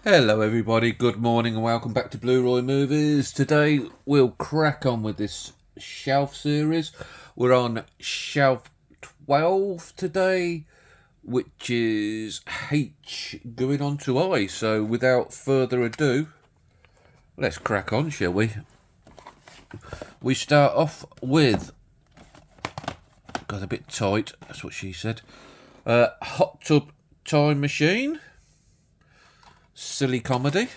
Hello everybody, good morning and welcome back to Blu-Roy Movies. Today we'll crack on with this shelf series. We're on shelf 12 today, which is H going on to I. So without further ado, let's crack on, shall we? We start off with, got a bit tight, that's what she said, Hot Tub Time Machine. Silly comedy.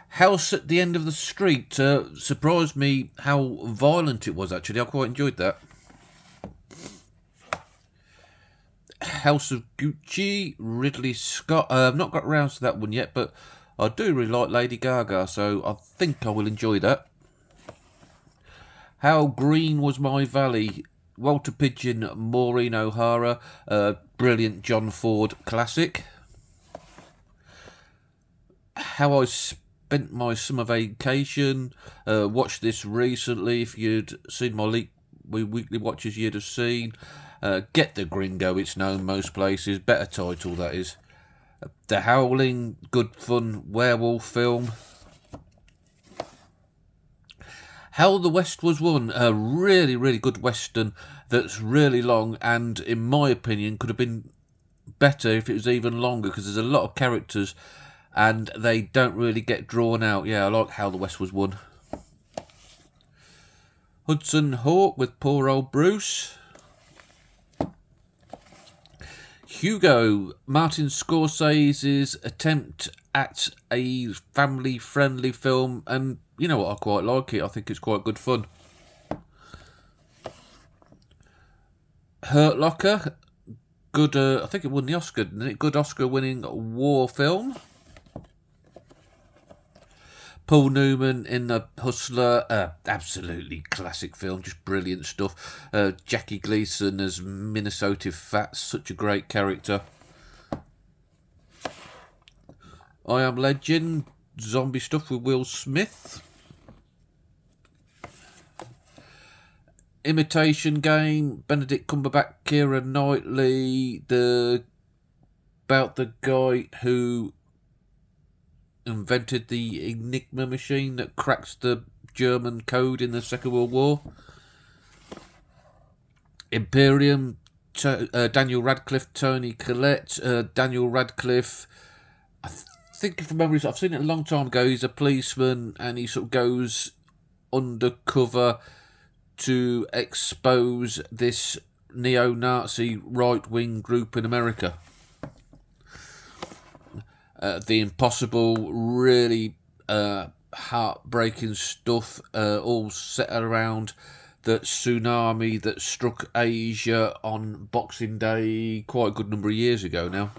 House at the End of the Street surprised me how violent it was, actually. I quite enjoyed that. House of Gucci, Ridley Scott. I've not got round to that one yet, but I do really like Lady Gaga, so I think I will enjoy that. How Green Was My Valley, Walter Pidgeon, Maureen O'Hara, brilliant John Ford classic. How I Spent My Summer Vacation. Watched this recently. If you'd seen my weekly watches, you'd have seen. Get the Gringo, it's known most places. Better title, that is. The Howling, good fun werewolf film. How the West Was Won, a really, really good western that's really long and, in my opinion, could have been better if it was even longer because there's a lot of characters and they don't really get drawn out. Yeah, I like How the West Was Won. Hudson Hawk with poor old Bruce. Hugo, Martin Scorsese's attempt at a family-friendly film, and you know what, I quite like it. I think it's quite good fun. Hurt Locker, good. I think it won the Oscar, didn't it? Good Oscar-winning war film. Paul Newman in The Hustler, absolutely classic film, just brilliant stuff. Jackie Gleason as Minnesota Fats, such a great character. I Am Legend, zombie stuff with Will Smith. Imitation Game, Benedict Cumberbatch, Keira Knightley, about the guy who invented the Enigma machine that cracks the German code in the Second World War. Imperium, Daniel Radcliffe, Toni Collette. Daniel Radcliffe, I think from memory, I've seen it a long time ago. He's a policeman and he sort of goes undercover to expose this neo-Nazi right-wing group in America. The Impossible, really heartbreaking stuff, all set around the tsunami that struck Asia on Boxing Day quite a good number of years ago now.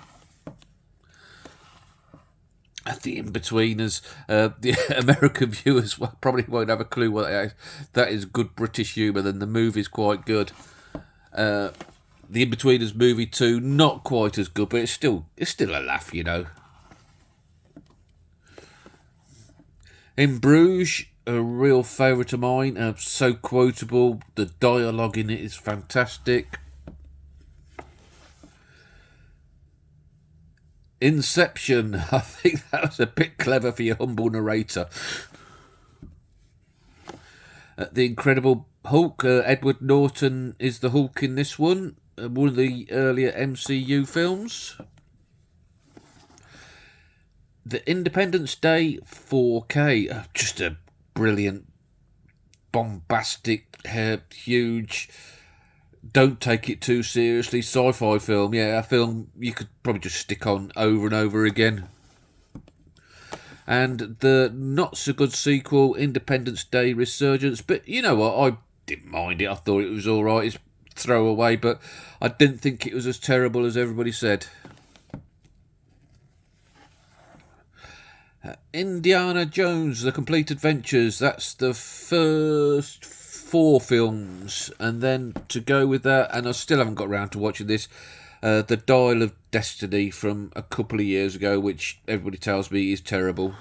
The In-Betweeners, the American viewers probably won't have a clue what that is. Good British humour, then the movie's quite good. The In-Betweeners movie 2, not quite as good, but it's still a laugh, you know. In Bruges, a real favourite of mine, so quotable, the dialogue in it is fantastic. Inception, I think that was a bit clever for your humble narrator. The Incredible Hulk, Edward Norton is the Hulk in this one, one of the earlier MCU films. The Independence Day 4K, just a brilliant, bombastic, huge, don't take it too seriously sci-fi film. Yeah, a film you could probably just stick on over and over again. And the not-so-good sequel, Independence Day Resurgence, but you know what, I didn't mind it. I thought it was alright, it's throwaway, but I didn't think it was as terrible as everybody said. Indiana Jones, The Complete Adventures, that's the first 4 films, and then to go with that, and I still haven't got around to watching this, The Dial of Destiny from a couple of years ago, which everybody tells me is terrible.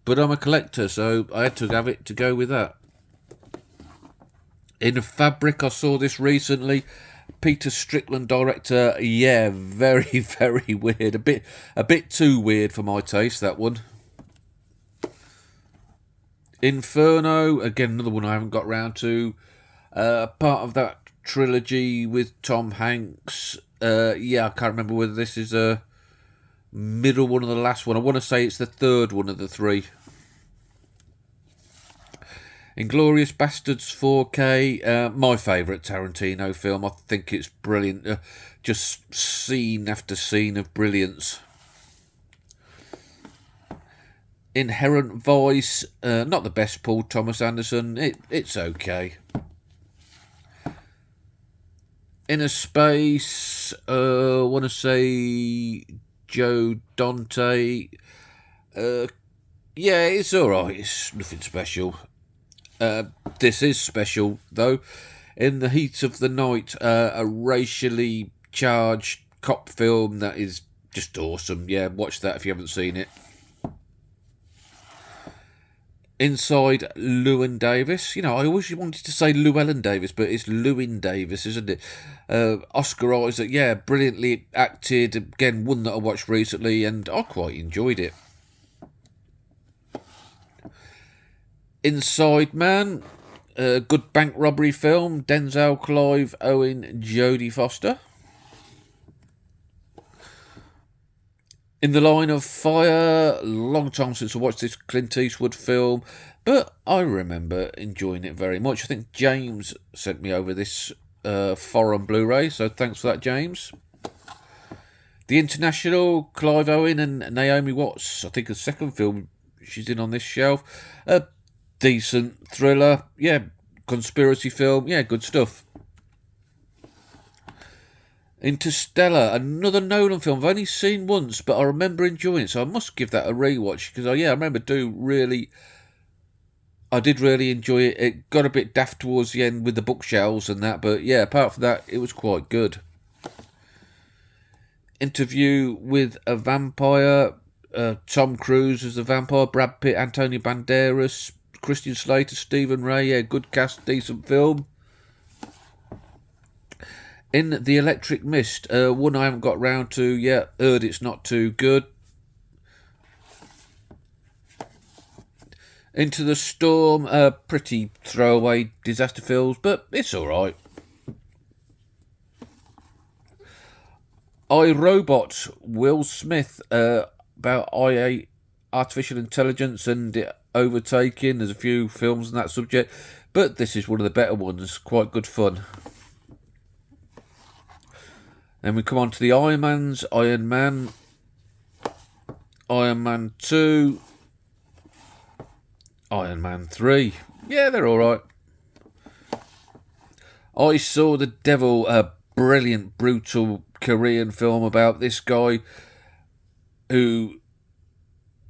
But I'm a collector, so I had to have it to go with that. In Fabric, I saw this recently, Peter Strickland director. Yeah, very, very weird. A bit too weird for my taste, that one. Inferno, again, another one I haven't got round to. Part of that trilogy with Tom Hanks. Yeah, I can't remember whether this is a middle one or the last one. I want to say it's the third one of the three. Inglourious Bastards 4K, my favourite Tarantino film. I think it's brilliant. Just scene after scene of brilliance. Inherent Vice, not the best Paul Thomas Anderson. It's okay. Inner Space, I want to say Joe Dante. Yeah, it's alright. It's nothing special. This is special, though. In the Heat of the Night, a racially charged cop film that is just awesome. Yeah, watch that if you haven't seen it. Inside Llewyn Davis. You know, I always wanted to say Llewellyn Davis, but it's Llewyn Davis, isn't it? Oscar Isaac, yeah, brilliantly acted. Again, one that I watched recently, and I quite enjoyed it. Inside Man, a good bank robbery film. Denzel, Clive Owen, Jodie Foster. In the Line of Fire, long time since I watched this Clint Eastwood film, but I remember enjoying it very much. I think James sent me over this foreign Blu-ray, so thanks for that, James. The International, Clive Owen and Naomi Watts, I think the second film she's in on this shelf. A decent thriller, yeah, conspiracy film, yeah, good stuff. Interstellar, another Nolan film I've only seen once, but I remember enjoying it, so I must give that a rewatch, because I remember I did really enjoy it. It got a bit daft towards the end with the bookshelves and that, but yeah, apart from that, it was quite good. Interview with a Vampire, Tom Cruise as the vampire, Brad Pitt, Antonio Banderas, Christian Slater, Stephen Ray, yeah, good cast, decent film. In The Electric Mist, one I haven't got round to yet, heard it's not too good. Into the Storm, pretty throwaway disaster films, but it's alright. I, Robot, Will Smith, about IA, artificial intelligence and it overtaking. There's a few films on that subject, but this is one of the better ones, quite good fun. Then we come on to the Iron Mans, Iron Man, Iron Man 2, Iron Man 3. Yeah, they're alright. I Saw the Devil, a brilliant, brutal Korean film about this guy who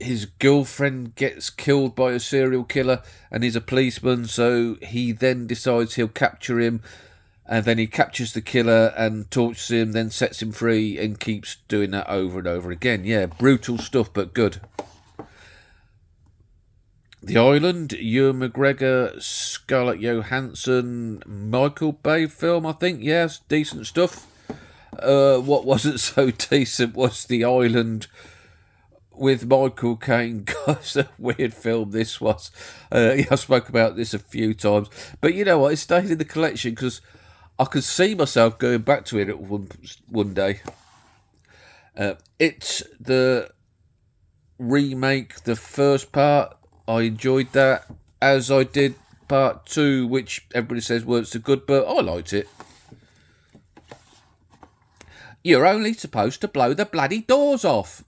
his girlfriend gets killed by a serial killer and he's a policeman, so he then decides he'll capture him. And then he captures the killer and tortures him, then sets him free and keeps doing that over and over again. Yeah, brutal stuff, but good. The Island, Ewan McGregor, Scarlett Johansson, Michael Bay film, I think. Yes, decent stuff. What wasn't so decent was The Island with Michael Caine. Gosh, a weird film this was. I spoke about this a few times. But you know what, it stayed in the collection because I could see myself going back to it at one day. It's the remake, the first part. I enjoyed that, as I did part 2, which everybody says weren't so good, but I liked it. You're only supposed to blow the bloody doors off.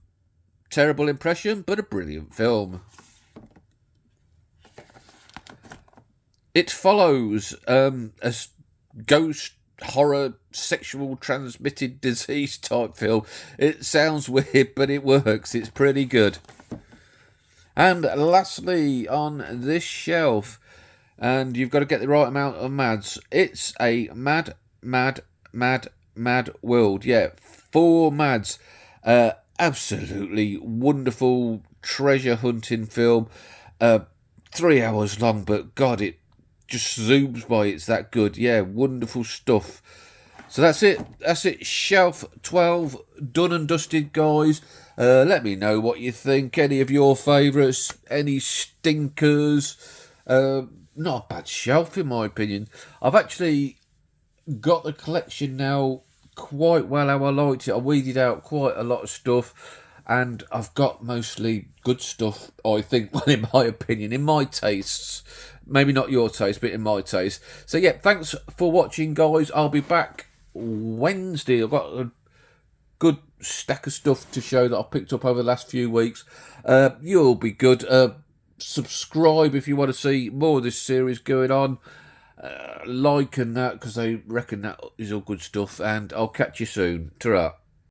Terrible impression, but a brilliant film. It Follows, a ghost horror sexual transmitted disease type film. It sounds weird, but it works. It's pretty good. And lastly on this shelf, and you've got to get the right amount of mads, it's a mad world. Yeah, 4 mads. Absolutely wonderful treasure hunting film. 3 hours long, but God, it just zooms by. It's that good. Yeah, wonderful stuff. So that's it. That's it. Shelf 12 done and dusted, guys. Let me know what you think. Any of your favourites? Any stinkers? Not a bad shelf, in my opinion. I've actually got the collection now quite well how I liked it. I weeded out quite a lot of stuff, and I've got mostly good stuff, I think, well, in my opinion, in my tastes. Maybe not your taste, but in my taste. So, yeah, thanks for watching, guys. I'll be back Wednesday. I've got a good stack of stuff to show that I've picked up over the last few weeks. You'll be good. Subscribe if you want to see more of this series going on. Like and that, because I reckon that is all good stuff. And I'll catch you soon. Ta-ra.